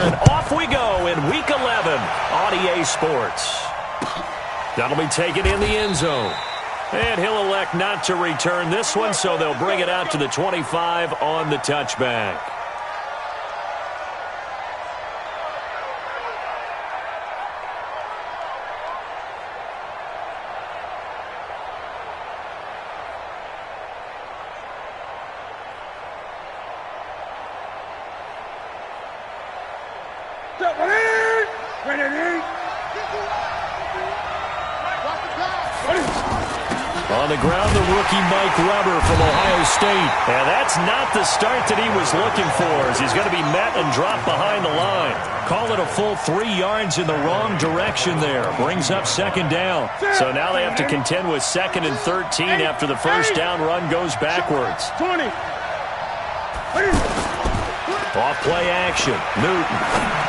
And off we go in Week 11 on EA Sports. That'll be taken in the end zone. And he'll elect not to return this one, so they'll bring it out to the 25 on the touchback. On the ground, the rookie Mike Weber from Ohio State. And that's not the start that he was looking for, as he's going to be met and dropped behind the line. Call it a full 3 yards in the wrong direction there. Brings up second down. So now they have to contend with 2nd and 13 after the first down run goes backwards. 20. Off play action. Newton.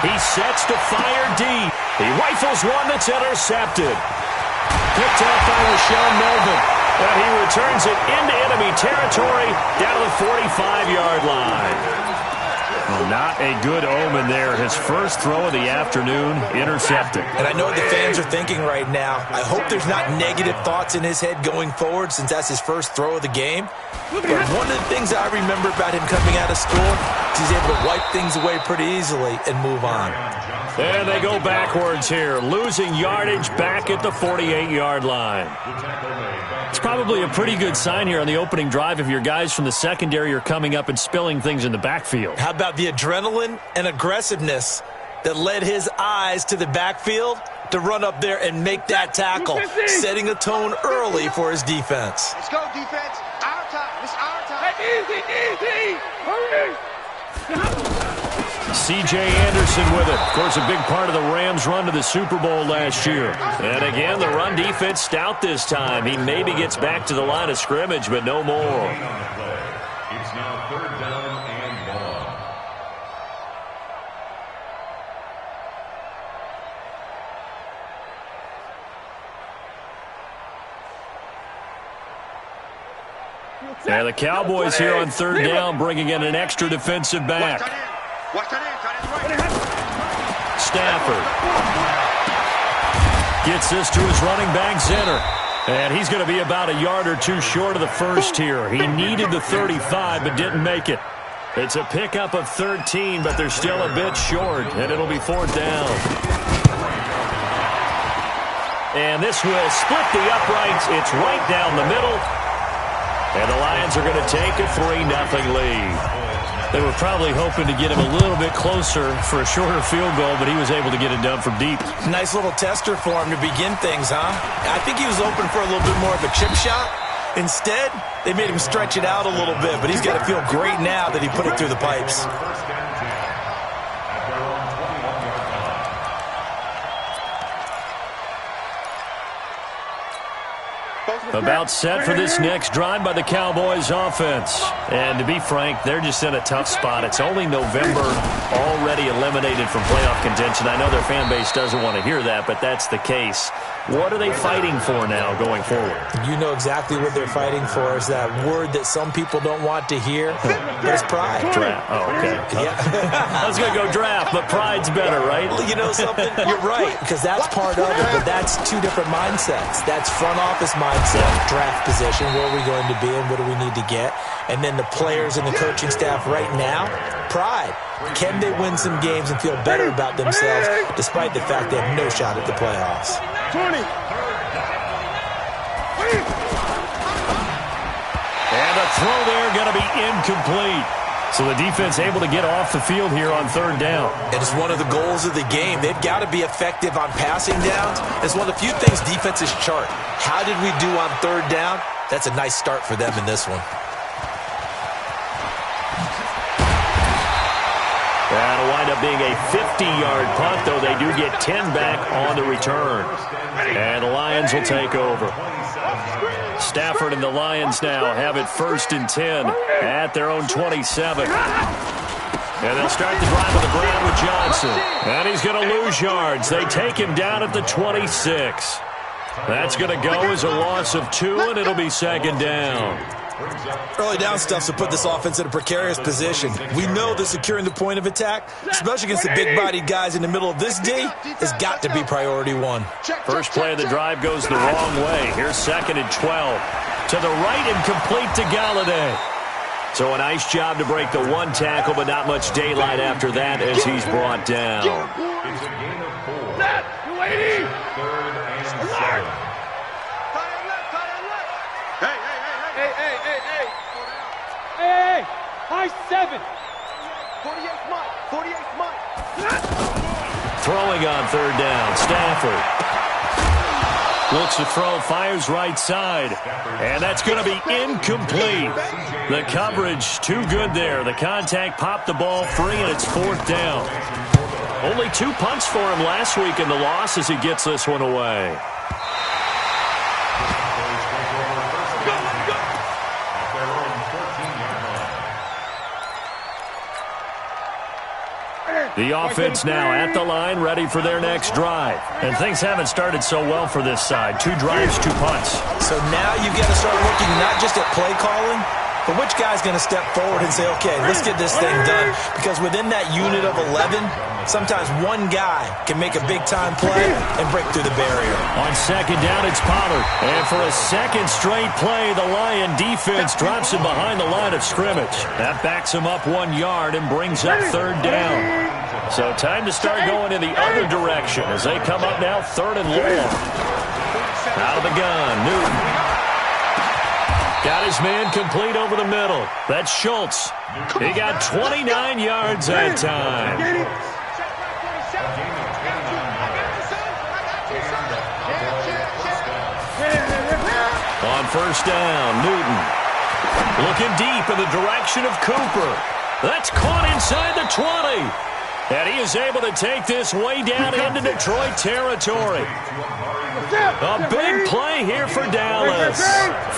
He sets to fire deep. He rifles one that's intercepted. Picked up by Rashawn Melvin. And he returns it into enemy territory down to the 45-yard line. Well, not a good omen there. His first throw of the afternoon intercepted. And I know what the fans are thinking right now. I hope there's not negative thoughts in his head going forward since that's his first throw of the game. But one of the things I remember about him coming out of school is he's able to wipe things away pretty easily and move on. And they go backwards here, losing yardage back at the 48-yard line. It's probably a pretty good sign here on the opening drive if your guys from the secondary are coming up and spilling things in the backfield. How about the adrenaline and aggressiveness that led his eyes to the backfield to run up there and make that tackle, setting a tone early for his defense. Let's go, defense. Our time. It's our time. Hey, easy. Hurry. C.J. Anderson with it. Of course, a big part of the Rams' run to the Super Bowl last year. And again, the run defense stout this time. He maybe gets back to the line of scrimmage, but no more. It's now 3rd down and long. And the Cowboys here on 3rd down, bringing in an extra defensive back. Stafford gets this to his running back, Zenner. And he's going to be about a yard or two short of the first here. He needed the 35, but didn't make it. It's a pickup of 13, but they're still a bit short, and it'll be 4th down. And this will split the uprights. It's right down the middle. And the Lions are going to take a 3-0 lead. They were probably hoping to get him a little bit closer for a shorter field goal, but he was able to get it done from deep. Nice little tester for him to begin things, huh? I think he was open for a little bit more of a chip shot. Instead, they made him stretch it out a little bit, but he's got to feel great now that he put it through the pipes. About set for this next drive by the Cowboys offense. And to be frank, they're just in a tough spot. It's only November, already eliminated from playoff contention. I know their fan base doesn't want to hear that, but that's the case. What are they fighting for now going forward? You know exactly what they're fighting for. Is that word that some people don't want to hear, but it's pride. Draft. Oh, okay. Yeah. I was going to go draft, but pride's better, right? Well, you know something? You're right, because that's part of it, but that's two different mindsets. That's front office mindset, draft position, where are we going to be and what do we need to get? And then the players and the coaching staff right now, pride. Can they win some games and feel better about themselves despite the fact they have no shot at the playoffs? 20. And a throw there going to be incomplete. So the defense able to get off the field here on 3rd down. It is one of the goals of the game. They've got to be effective on passing downs. It's one of the few things defenses chart. How did we do on 3rd down? That's a nice start for them in this one. That'll wind up being a 50-yard punt, though they do get 10 back on the return. And the Lions will take over. Stafford and the Lions now have it 1st and 10 at their own 27. And they'll start the drive on the ground with Johnson. And he's going to lose yards. They take him down at the 26. That's going to go as a loss of 2, and it'll be 2nd down. Early down stuff to put this offense in a precarious position. We know that securing the point of attack, especially against the big-bodied guys in the middle of this D, has got to be priority one. First play of the drive goes the wrong way. Here's 2nd and 12. To the right and complete to Galladay. So a nice job to break the one tackle, but not much daylight after that as he's brought down. It's a gain of 4. Left, 280. 3rd and 7. Hey, high 7. 48 Mike, 48 Mike. Throwing on 3rd down, Stafford. Looks to throw, fires right side. And that's going to be incomplete. The coverage too good there. The contact popped the ball free, and it's 4th down. Only 2 punts for him last week in the loss as he gets this one away. The offense now at the line, ready for their next drive. And things haven't started so well for this side. 2 drives, 2 punts. So now you've got to start looking not just at play calling, but which guy's going to step forward and say, okay, let's get this thing done. Because within that unit of 11, sometimes one guy can make a big-time play and break through the barrier. On 2nd down, it's Pollard. And for a second straight play, the Lion defense drops him behind the line of scrimmage. That backs him up 1 yard and brings up 3rd down. So time to start going in the other direction as they come up now 3rd and long. Out of the gun, Newton. Got his man complete over the middle. That's Schultz. He got 29 yards that time. On 1st down, Newton. Looking deep in the direction of Cooper. That's caught inside the 20. And he is able to take this way down into Detroit territory. A big play here for Dallas.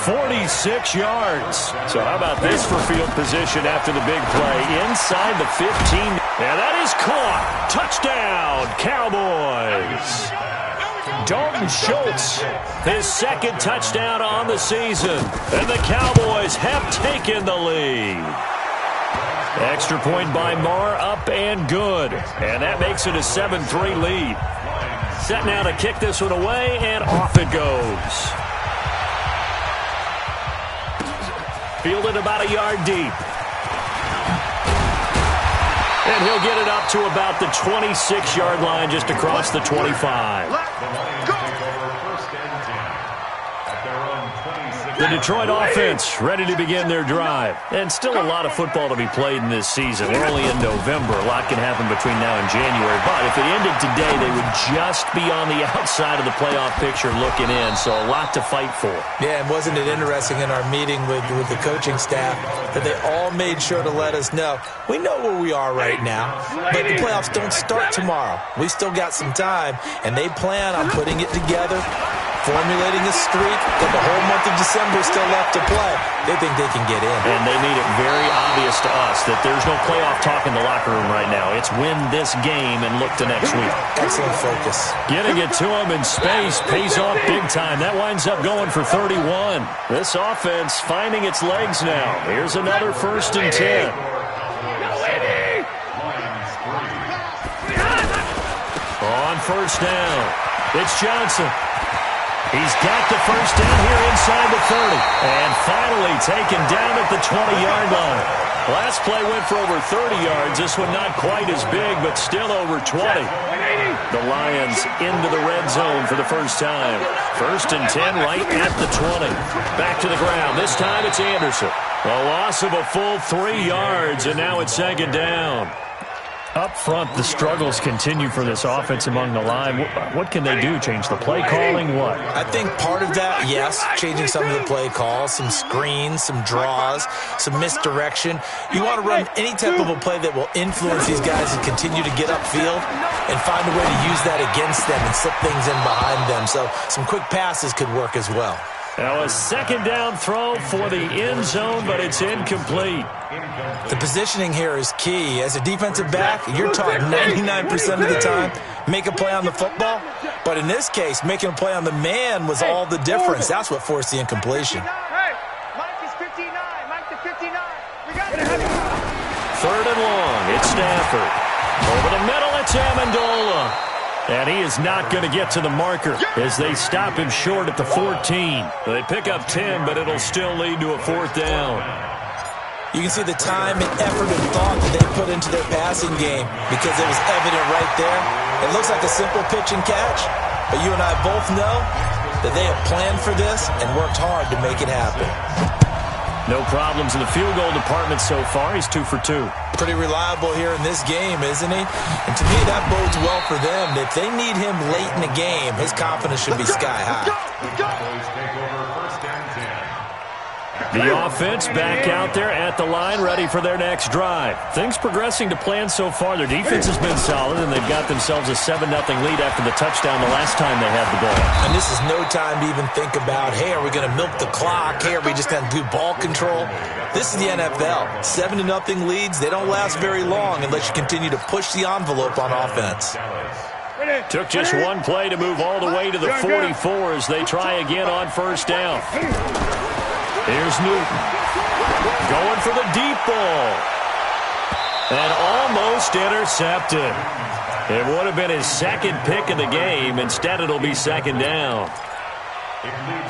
46 yards. So how about this for field position after the big play? Inside the 15. And that is caught. Touchdown, Cowboys. Dalton Schultz, his 2nd touchdown on the season. And the Cowboys have taken the lead. Extra point by Marr, up and good. And that makes it a 7-3 lead. Set now to kick this one away, and off it goes. Fielded about a yard deep. And he'll get it up to about the 26-yard line just across the 25. The Detroit offense ready to begin their drive. And still a lot of football to be played in this season. We're only in November. A lot can happen between now and January. But if it ended today, they would just be on the outside of the playoff picture looking in. So a lot to fight for. Yeah, and wasn't it interesting in our meeting with the coaching staff that they all made sure to let us know, we know where we are right now, but the playoffs don't start tomorrow. We still got some time, and they plan on putting it together, formulating a streak, but the whole month of December is still left to play. They think they can get in. And they made it very obvious to us that there's no playoff talk in the locker room right now. It's win this game and look to next week. Excellent focus. Getting it to him in space pays off big time. That winds up going for 31. This offense finding its legs now. Here's another 1st and 10. On 1st down, it's Johnson. He's got the 1st down here inside the 30. And finally taken down at the 20-yard line. Last play went for over 30 yards. This one not quite as big, but still over 20. The Lions into the red zone for the first time. 1st and 10 right at the 20. Back to the ground. This time it's Anderson. A loss of a full 3 yards, and now it's 2nd down. Up front, the struggles continue for this offense among the line. What can they do? Change the play calling? What? I think part of that, yes, changing some of the play calls, some screens, some draws, some misdirection. You want to run any type of a play that will influence these guys and continue to get upfield and find a way to use that against them and slip things in behind them. So some quick passes could work as well. Now a 2nd down throw for the end zone, but it's incomplete. The positioning here is key. As a defensive back, you're taught 99% of the time, make a play on the football. But in this case, making a play on the man was all the difference. That's what forced the incompletion. Hey, Mike is 59. 3rd and long. It's Stafford. Over the middle, it's Amendola. And he is not going to get to the marker as they stop him short at the 14. They pick up 10, but it'll still lead to a 4th down. You can see the time and effort and thought that they put into their passing game because it was evident right there. It looks like a simple pitch and catch, but you and I both know that they have planned for this and worked hard to make it happen. No problems in the field goal department so far. He's 2 for 2. Pretty reliable here in this game, isn't he? And to me, that bodes well for them. If they need him late in the game, his confidence should be sky high. The offense back out there at the line, ready for their next drive. Things progressing to plan so far. Their defense has been solid, and they've got themselves a 7-0 lead after the touchdown the last time they had the ball. And this is no time to even think about, hey, are we going to milk the clock? Hey, are we just going to do ball control? This is the NFL. 7-0 leads, they don't last very long unless you continue to push the envelope on offense. Took just one play to move all the way to the 44 as they try again on 1st down. Here's Newton. Going for the deep ball. And almost intercepted. It would have been his 2nd pick of the game. Instead, it'll be 2nd down.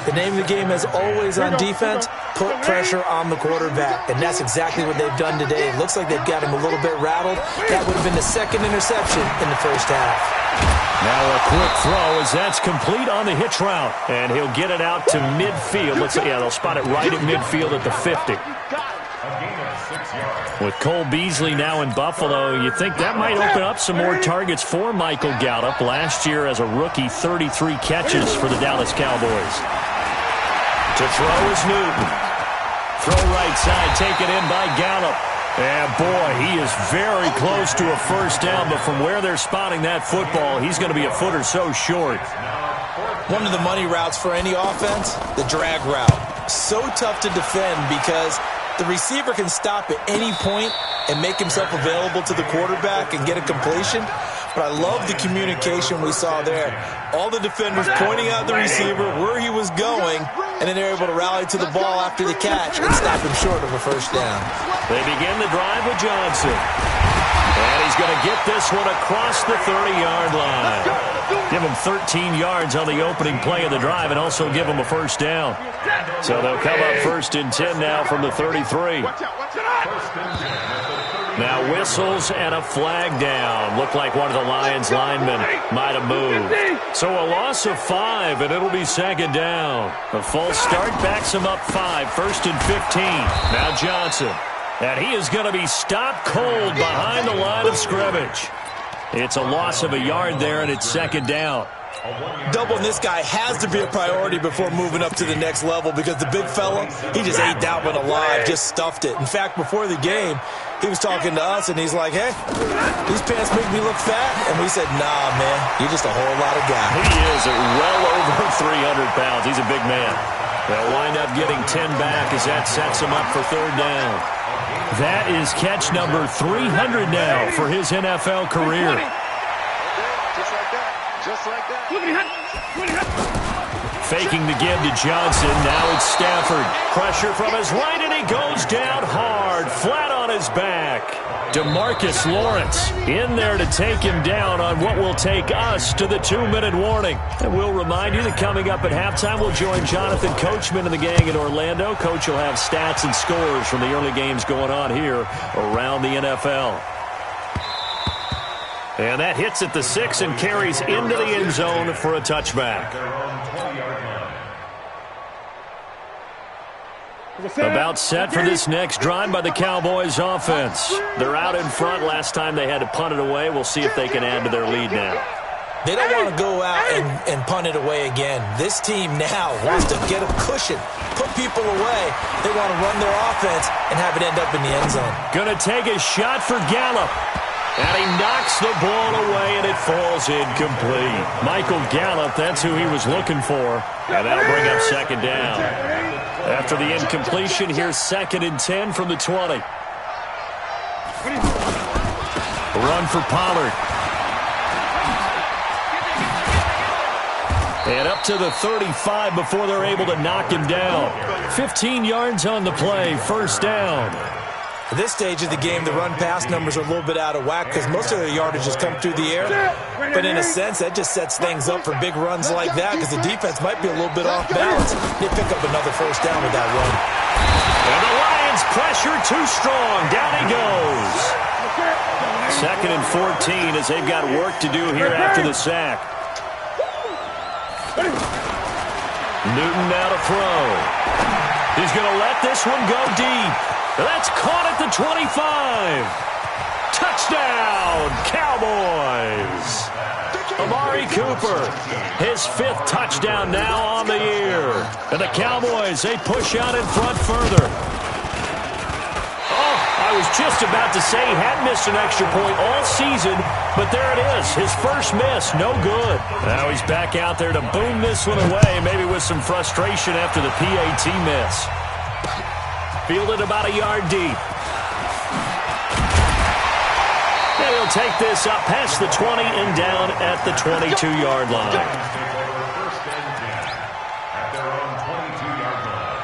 The name of the game is always on defense, put pressure on the quarterback. And that's exactly what they've done today. It looks like they've got him a little bit rattled. That would have been the 2nd interception in the 1st half. Now a quick throw as that's complete on the hitch route. And he'll get it out to midfield. They'll spot it right at midfield at the 50. With Cole Beasley now in Buffalo, you think that might open up some more targets for Michael Gallup. Last year as a rookie, 33 catches for the Dallas Cowboys. To throw is Newton. Throw right side, taken in by Gallup. And, boy, he is very close to a 1st down, but from where they're spotting that football, he's going to be a foot or so short. One of the money routes for any offense, the drag route. So tough to defend because the receiver can stop at any point and make himself available to the quarterback and get a completion. But I love the communication we saw there. All the defenders pointing out the receiver, where he was going, and then they're able to rally to the ball after the catch and stop him short of a 1st down. They begin the drive with Johnson. And he's going to get this one across the 30-yard line. Give him 13 yards on the opening play of the drive and also give him a 1st down. So they'll come up 1st and 10 now from the 33. Now whistles and a flag down. Looked like one of the Lions linemen might have moved. So a loss of 5, and it'll be 2nd down. The false start backs him up 5, 1st and 15. Now Johnson. And he is going to be stopped cold behind the line of scrimmage. It's a loss of a yard there, and it's 2nd down. Doubling this guy has to be a priority before moving up to the next level because the big fella, he just ate that one alive, just stuffed it. In fact, before the game, he was talking to us, and he's like, hey, these pants make me look fat. And we said, nah, man, you're just a whole lot of guy. He is at well over 300 pounds. He's a big man. They'll wind up getting 10 back as that sets him up for 3rd down. That is catch number 300 now for his NFL career. Just like that. Faking the give to Johnson. Now it's Stafford. Pressure from his right, and he goes down hard, flat on his back. DeMarcus Lawrence in there to take him down on what will take us to the 2-minute warning. And we'll remind you that coming up at halftime, we'll join Jonathan Coachman and the gang in Orlando. Coach will have stats and scores from the early games going on here around the NFL. And that hits at the 6 and carries into the end zone for a touchback. About set for this next drive by the Cowboys offense. They're out in front. Last time they had to punt it away. We'll see if they can add to their lead now. They don't want to go out and punt it away again. This team now wants to get a cushion, put people away. They want to run their offense and have it end up in the end zone. Going to take a shot for Gallup. And he knocks the ball away, and it falls incomplete. Michael Gallup, that's who he was looking for. And that'll bring up 2nd down. After the incompletion, here's 2nd and 10 from the 20. Run for Pollard. And up to the 35 before they're able to knock him down. 15 yards on the play, 1st down. At this stage of the game, the run-pass numbers are a little bit out of whack because most of their yardage has come through the air. But in a sense, that just sets things up for big runs like that because the defense might be a little bit off balance. They pick up another first down with that run. And the Lions pressure too strong. Down he goes. 2nd and 14 as they've got work to do here after the sack. Newton now to throw. He's going to let this one go deep. That's caught at the 25. Touchdown, Cowboys. Amari Cooper, his 5th touchdown now on the year. And the Cowboys, they push out in front further. Oh, I was just about to say he hadn't missed an extra point all season, but there it is, his first miss, no good. Now he's back out there to boom this one away, maybe with some frustration after the PAT miss. Fielded about a yard deep. And he'll take this up past the 20 and down at the 22-yard line. First and 10 at their own 22-yard line.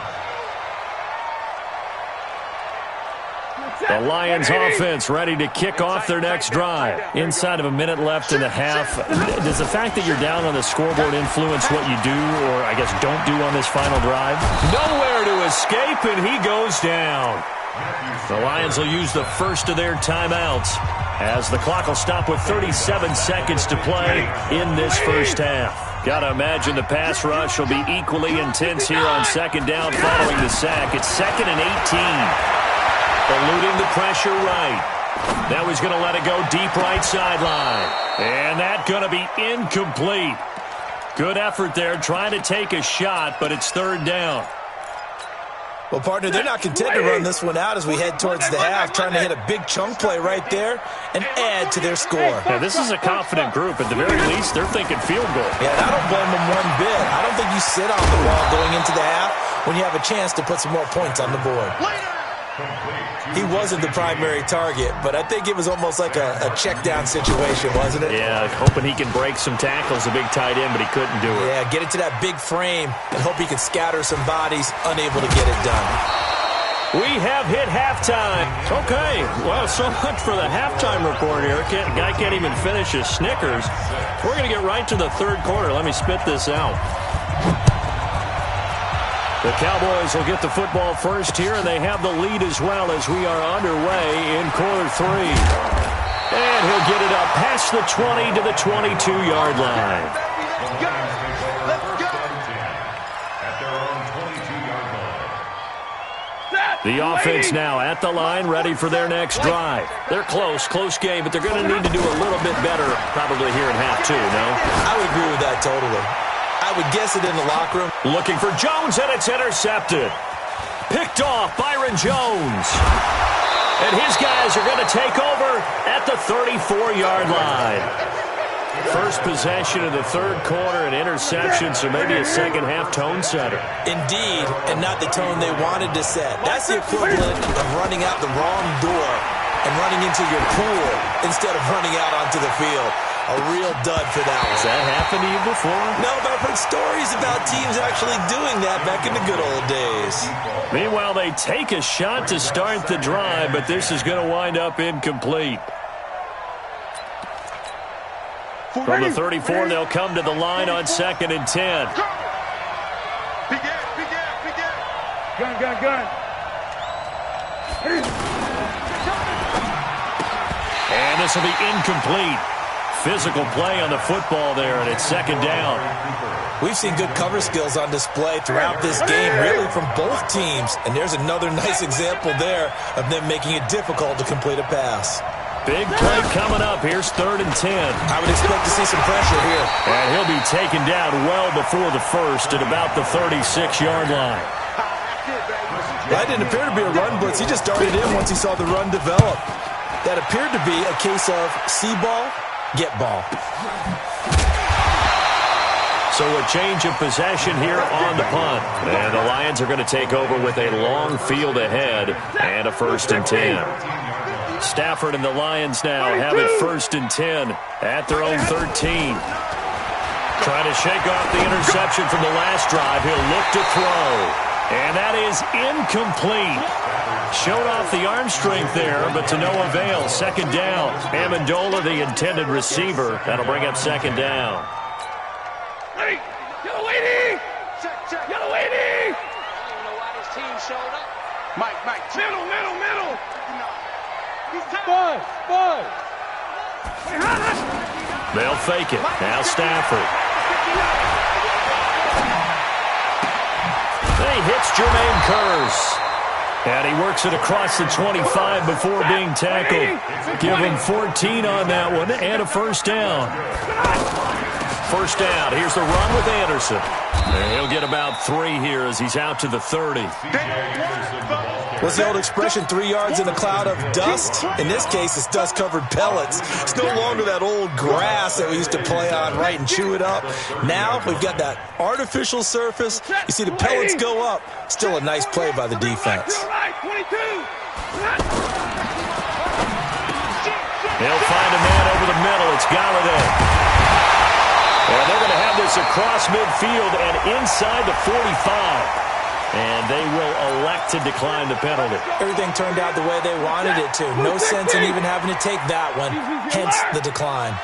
The Lions offense ready to kick off their next drive. Inside of a minute left in the half. Does the fact that you're down on the scoreboard influence what you do, or I guess don't do on this final drive? Nowhere to escape, and he goes down. The Lions will use the first of their timeouts as the clock will stop with 37 seconds to play in this first half. Got to imagine the pass rush will be equally intense here on 2nd down following the sack. It's 2nd and 18. Eluding the pressure right. Now he's going to let it go deep right sideline. And that's going to be incomplete. Good effort there trying to take a shot, but it's 3rd down. Well, partner, they're not content to run this one out as we head towards the half, trying to hit a big chunk play right there and add to their score. Yeah, this is a confident group. At the very least, they're thinking field goal. Yeah, and I don't blame them one bit. I don't think you sit on the ball going into the half when you have a chance to put some more points on the board. He wasn't the primary target, but I think it was almost like a check-down situation, wasn't it? Yeah, hoping he can break some tackles, a big tight end, but he couldn't do it. Yeah, get it to that big frame and hope he can scatter some bodies, unable to get it done. We have hit halftime. Okay, well, so much for the halftime report here. Guy can't even finish his Snickers. We're going to get right to the 3rd quarter. Let me spit this out. The Cowboys will get the football first here, and they have the lead as well as we are underway in quarter 3. And he'll get it up past the 20 to the 22-yard line. The offense now at the line, ready for their next drive. They're close game, but they're going to need to do a little bit better probably here in half 2, no? I would agree with that totally. I would guess it in the locker room. Looking for Jones, and it's intercepted. Picked off Byron Jones. And his guys are going to take over at the 34-yard line. First possession of the 3rd quarter, an interception, so maybe a second-half tone setter. Indeed, and not the tone they wanted to set. That's the equivalent of running out the wrong door and running into your pool instead of running out onto the field. A real dud for that one. Has that happened to you before? No, but I've heard stories about teams actually doing that back in the good old days. Meanwhile, they take a shot to start the drive, but this is going to wind up incomplete. From the 34, they'll come to the line on 2nd and 10. Gun. And this will be incomplete. Physical play on the football there, and it's 2nd down. We've seen good cover skills on display throughout this game, really from both teams. And there's another nice example there of them making it difficult to complete a pass. Big play coming up. Here's 3rd and 10. I would expect to see some pressure here. And he'll be taken down well before the first at about the 36-yard line. That didn't appear to be a run blitz. He just darted in once he saw the run develop. That appeared to be a case of see ball, get ball. So a change of possession here on the punt. And the Lions are going to take over with a long field ahead and a 1st and 10. Stafford and the Lions now have it 1st and 10 at their own 13. Trying to shake off the interception from the last drive. He'll look to throw. And that is incomplete. Showed off the arm strength there, but to no avail. Second down. Amendola, the intended receiver. That'll bring up second down. Hey, yellow lady! Yellow lady! I don't know why this team showed up. Mike, middle. Bud. They'll fake it. Now Stafford. He hits Jermaine Kearse. And he works it across the 25 before being tackled. Give him 14 on that one and a first down. First down. Here's the run with Anderson. And he'll get about 3 here as he's out to the 30. What's the old expression, 3 yards in a cloud of dust? In this case, it's dust-covered pellets. It's no longer that old grass that we used to play on, right, and chew it up. Now we've got that artificial surface. You see the pellets go up. Still a nice play by the defense. They'll find a man over the middle. It's Galladay. And they're going to have this across midfield and inside the 45. And they will elect to decline the penalty. Everything turned out the way they wanted it to. No sense in even having to take that one, hence the decline.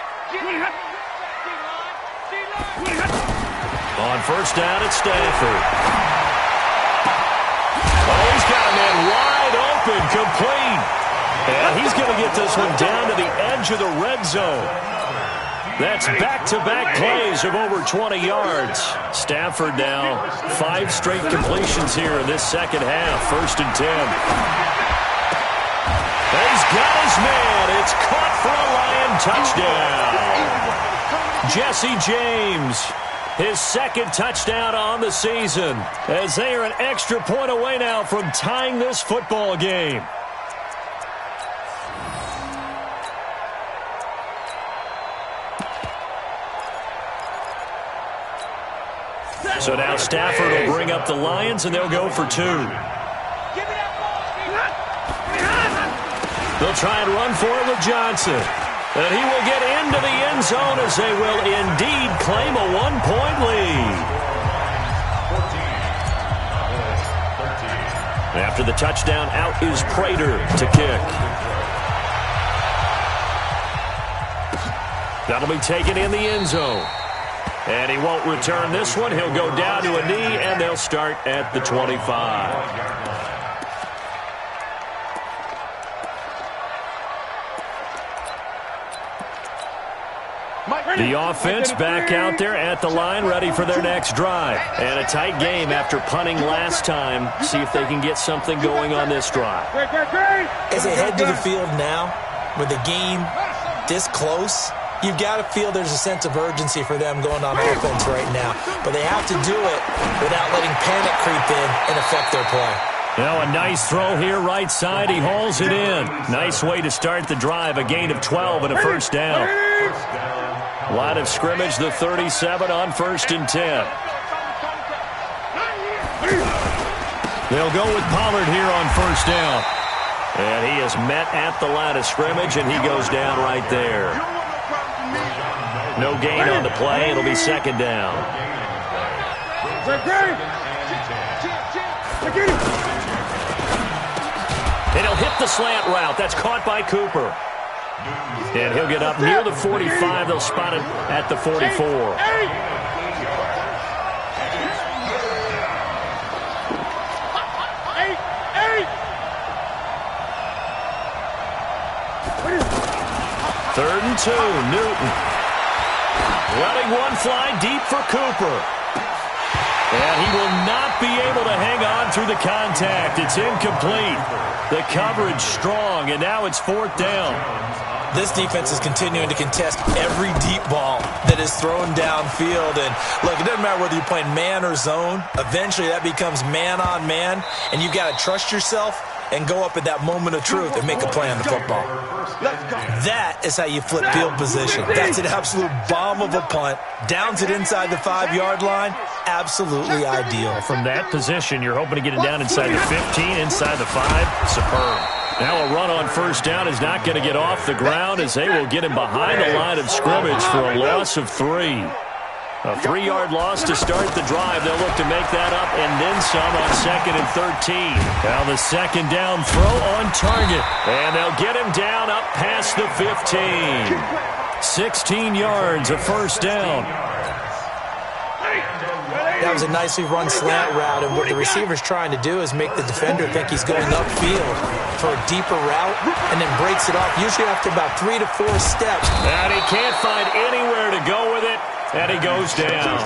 On first down, it's Stafford. Oh, he's got a man wide open, complete. And he's going to get this one down to the edge of the red zone. That's back-to-back plays of over 20 yards. Stafford now 5 straight completions here in this second half. First and 10. He's got his man. It's caught for a Lion touchdown. Jesse James, his second touchdown on the season, as they are an extra point away now from tying this football game. So now Stafford will bring up the Lions, and they'll go for 2. They'll try and run for it with Johnson. And he will get into the end zone as they will indeed claim a 1-point lead. After the touchdown, out is Prater to kick. That'll be taken in the end zone. And he won't return this one. He'll go down to a knee, and they'll start at the 25. The offense back out there at the line, ready for their next drive. And a tight game after punting last time. See if they can get something going on this drive. As they head to the field now, with the game this close, you've got to feel there's a sense of urgency for them going on offense right now. But they have to do it without letting panic creep in and affect their play. Now a nice throw here right side. He hauls it in. Nice way to start the drive. A gain of 12 and a first down. Line of scrimmage, the 37 on first and 10. They'll go with Pollard here on first down. And he is met at the line of scrimmage, and he goes down right there. No gain on the play. It'll be second down. And he'll hit the slant route. That's caught by Cooper. And he'll get up near the 45. They'll spot it at the 44. Third and 2, Newton. Letting one fly deep for Cooper. And he will not be able to hang on through the contact. It's incomplete. The coverage strong, and now it's fourth down. This defense is continuing to contest every deep ball that is thrown downfield. And look, it doesn't matter whether you're playing man or zone. Eventually that becomes man on man, and you've got to trust yourself and go up at that moment of truth and make a play on the football. That is how you flip field position. That's an absolute bomb of a punt. Downs it inside the 5-yard line. Absolutely ideal. From that position, you're hoping to get it down inside the 15, inside the 5. Superb. Now a run on first down is not going to get off the ground as they will get him behind the line of scrimmage for a loss of 3. A 3-yard loss to start the drive. They'll look to make that up and then some on 2nd and 13. Now the second down throw on target. And they'll get him down up past the 15. 16 yards, a first down. That was a nicely run slant route, and what the receiver's trying to do is make the defender think he's going upfield for a deeper route and then breaks it off, usually after about 3 to 4 steps. And he can't find anywhere to go with it, and he goes down.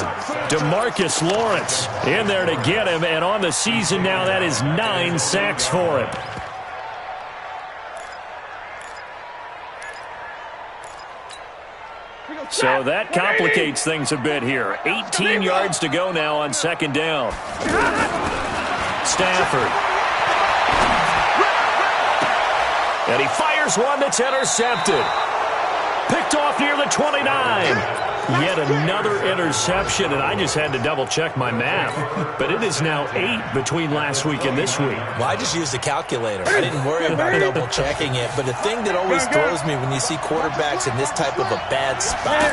DeMarcus Lawrence in there to get him, and on the season now, that is 9 sacks for him. So that complicates things a bit here. 18 yards to go now on second down. Stafford. And he fires one that's intercepted. Picked off near the 29. Yet another interception, and I just had to double-check my math. But it is now 8 between last week and this week. Well, I just used a calculator. I didn't worry about double-checking it. But the thing that always throws me when you see quarterbacks in this type of a bad spot,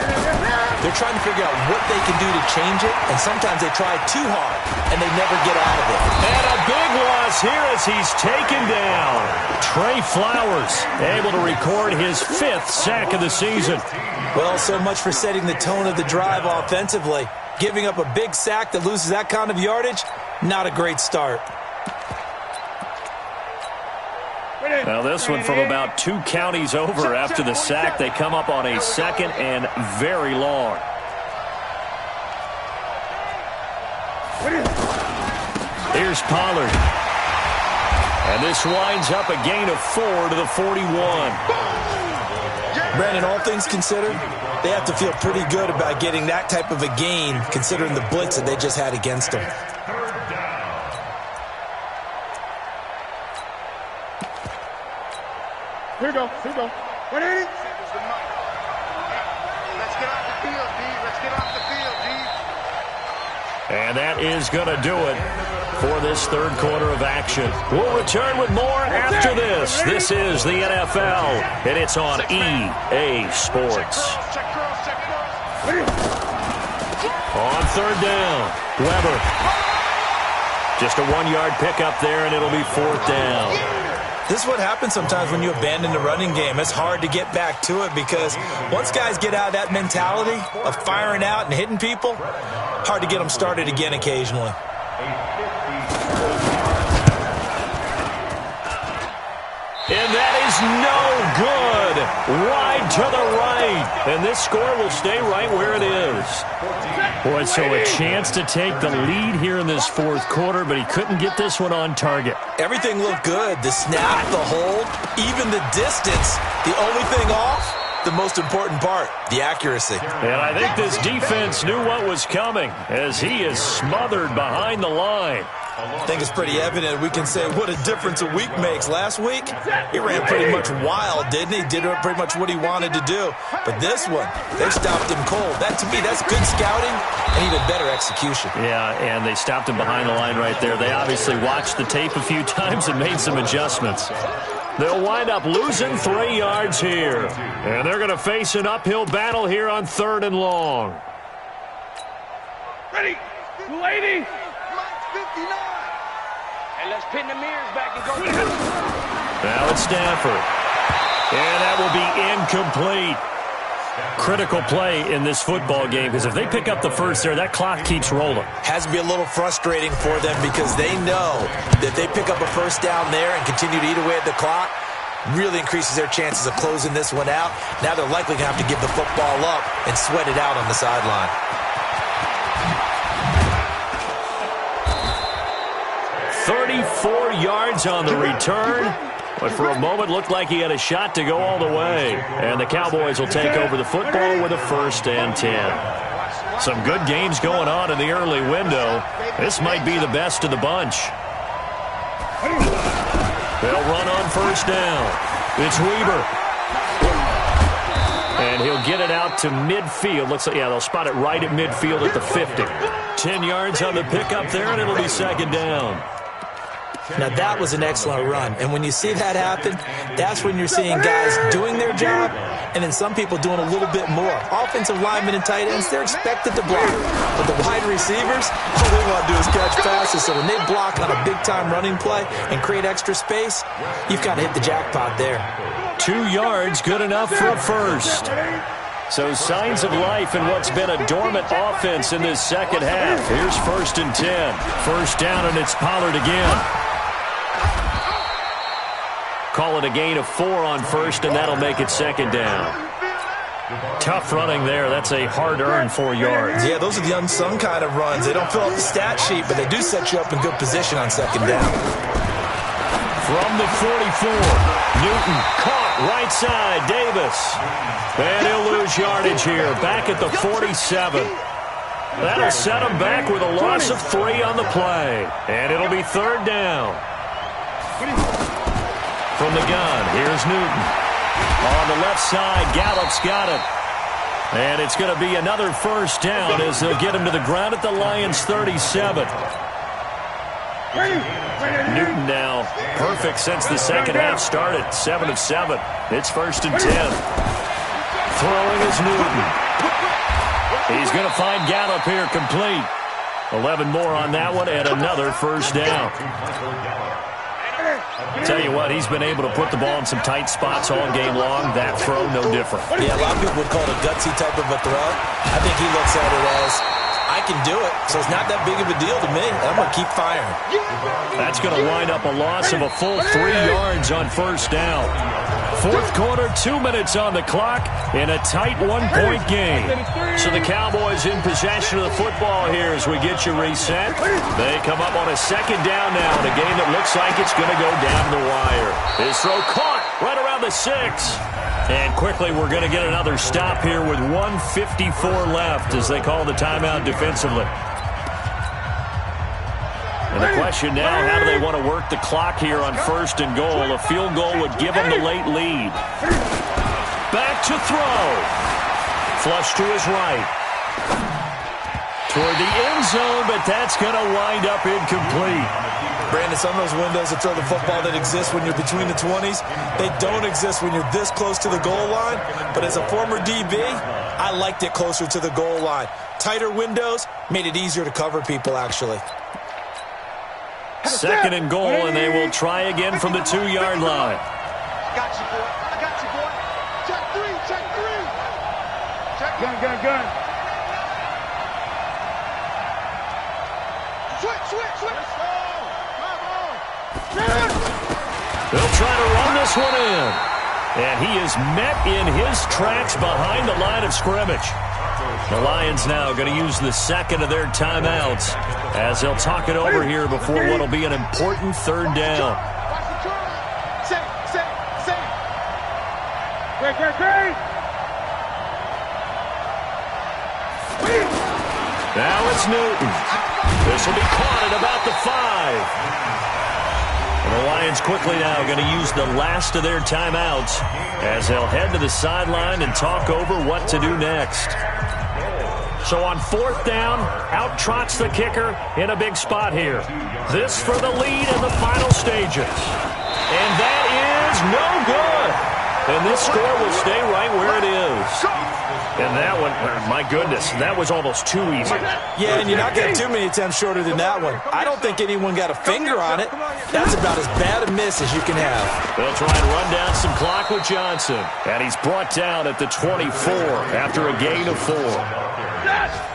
they're trying to figure out what they can do to change it, and sometimes they try too hard, and they never get out of it. And a big loss here as he's taken down. Trey Flowers able to record his 5th sack of the season. Well, so much for setting the tone of the drive offensively. Giving up a big sack that loses that kind of yardage, not a great start. Now this one from about 2 counties over after the sack. They come up on a 2nd and very long. Here's Pollard. And this winds up a gain of 4 to the 41. Brandon, all things considered, they have to feel pretty good about getting that type of a gain considering the blitz that they just had against them. Here we go. 180. Let's get off the field, D. Let's get off the field, D. And that is going to do it for this third quarter of action. We'll return with more after this. This is the NFL, and it's on EA Sports. On third down, Weber. Just a 1-yard pickup there, and it'll be 4th down. This is what happens sometimes when you abandon the running game. It's hard to get back to it because once guys get out of that mentality of firing out and hitting people, hard to get them started again occasionally. And that is no good. Wide to the right. And this score will stay right where it is. Boy, so a chance to take the lead here in this 4th quarter, but he couldn't get this one on target. Everything looked good. The snap, the hold, even the distance. The only thing off, the most important part, the accuracy. And I think this defense knew what was coming as he is smothered behind the line. I think it's pretty evident. We can say what a difference a week makes. Last week, he ran pretty much wild, didn't he? Did pretty much what he wanted to do. But this one, they stopped him cold. That, to me, that's good scouting and even better execution. Yeah, and they stopped him behind the line right there. They obviously watched the tape a few times and made some adjustments. They'll wind up losing 3 yards here. And they're going to face an uphill battle here on 3rd and long. Ready. 280. 59. And let's pin the mirrors back and go. Now it's Stafford. And that will be incomplete. Critical play in this football game because if they pick up the first there, that clock keeps rolling. Has to be a little frustrating for them because they know that they pick up a first down there and continue to eat away at the clock, really increases their chances of closing this one out. Now they're likely going to have to give the football up and sweat it out on the sideline. 34 yards on the return, but for a moment looked like he had a shot to go all the way. And the Cowboys will take over the football with a 1st and 10. Some good games going on in the early window. This might be the best of the bunch. They'll run on 1st down. It's Weber. And he'll get it out to midfield. Looks like, yeah, they'll spot it right at midfield at the 50. 10 yards on the pickup there, and it'll be 2nd down. Now, that was an excellent run. And when you see that happen, that's when you're seeing guys doing their job and then some people doing a little bit more. Offensive linemen and tight ends, they're expected to block. But the wide receivers, all they want to do is catch passes. So when they block on a big-time running play and create extra space, you've got to hit the jackpot there. 2 yards, good enough for a first. So signs of life in what's been a dormant offense in this second half. Here's 1st and 10. First down, and it's Pollard again. Call it a gain of 4 on first, and that'll make it 2nd down. Tough running there. That's a hard-earned 4 yards. Yeah, those are the unsung kind of runs. They don't fill out the stat sheet, but they do set you up in good position on 2nd down. From the 44, Newton caught right side, Davis. And he'll lose yardage here, back at the 47. That'll set him back with a loss of 3 on the play. And it'll be 3rd down. From the gun, here's Newton. On the left side, Gallup's got it. And it's going to be another 1st down as they'll get him to the ground at the Lions' 37. Newton now perfect since the second half started. 7 of 7. It's 1st and 10. Throwing is Newton. He's going to find Gallup here complete. 11 more on that one and another 1st down. Tell you what, he's been able to put the ball in some tight spots all game long. That throw, no different. Yeah, a lot of people would call it a gutsy type of a throw. I think he looks at it as, I can do it, so it's not that big of a deal to me. I'm going to keep firing. That's going to wind up a loss of a full 3 yards on 1st down. 4th quarter, 2 minutes on the clock in a tight 1-point game. So the Cowboys in possession of the football here as we get you reset. They come up on a 2nd down now in a game that looks like it's going to go down the wire. His throw caught right around the 6. And quickly we're going to get another stop here with 1:54 left as they call the timeout defensively. And the question now, how do they want to work the clock here on 1st and goal? A field goal would give them the late lead. Back to throw. Flush to his right. Toward the end zone, but that's going to wind up incomplete. Brandon, some of those windows to throw the football that exist when you're between the 20s, they don't exist when you're this close to the goal line. But as a former DB, I liked it closer to the goal line. Tighter windows made it easier to cover people, actually. 2nd and goal, and they will try again from the 2-yard line. Got you, boy. I got you, boy. Check 3, check 3. Check gun. Switch. They'll try to run this one in. And he is met in his tracks behind the line of scrimmage. The Lions now going to use the 2nd of their timeouts as they'll talk it over here before what will be an important 3rd down. Great. Now it's Newton. This will be caught at about the 5. And the Lions quickly now going to use the last of their timeouts as they'll head to the sideline and talk over what to do next. So on 4th down, out trots the kicker in a big spot here. This for the lead in the final stages. And that is no good. And this score will stay right where it is. And that one, my goodness, that was almost too easy. Yeah, and you're not getting too many attempts shorter than that one. I don't think anyone got a finger on it. That's about as bad a miss as you can have. They'll try and run down some clock with Johnson. And he's brought down at the 24 after a gain of 4.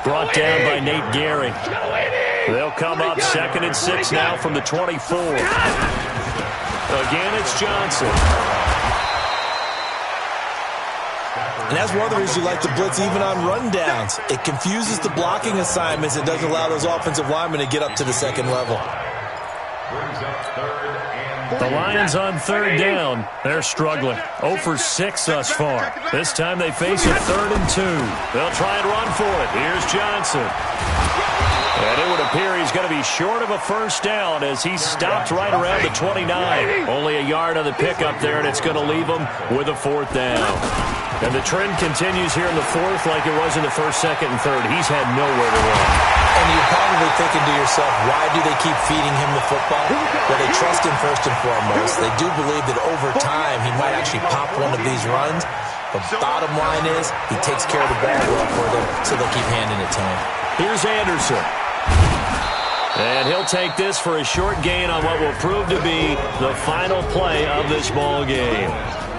Brought down by Nate Gehring. They'll come up 2nd and 6 now from the 24. Again, it's Johnson. And that's one of the reasons you like to blitz even on rundowns. It confuses the blocking assignments. It doesn't allow those offensive linemen to get up to the 2nd level. The Lions on 3rd down. They're struggling. 0 for 6 thus far. This time they face a 3rd and 2. They'll try and run for it. Here's Johnson. And it would appear he's going to be short of a 1st down as he's stopped right around the 29. Only a yard on the pickup there, and it's going to leave him with a 4th down. And the trend continues here in the 4th like it was in the 1st, 2nd, and 3rd. He's had nowhere to run. And you're probably thinking to yourself, why do they keep feeding him the football? Well, they trust him first and foremost. They do believe that over time he might actually pop one of these runs. But bottom line is he takes care of the ball well for them, so they'll keep handing it to him. Here's Anderson. And he'll take this for a short gain on what will prove to be the final play of this ball game.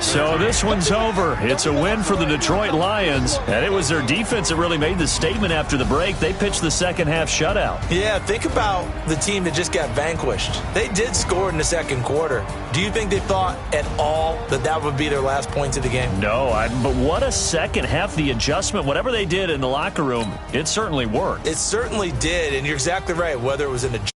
So this one's over. It's a win for the Detroit Lions, and it was their defense that really made the statement after the break. They pitched the second-half shutout. Yeah, think about the team that just got vanquished. They did score in the second quarter. Do you think they thought at all that that would be their last points of the game? No, but what a second half. The adjustment, whatever they did in the locker room, it certainly worked. It certainly did, and you're exactly right. Whether it was an adjustment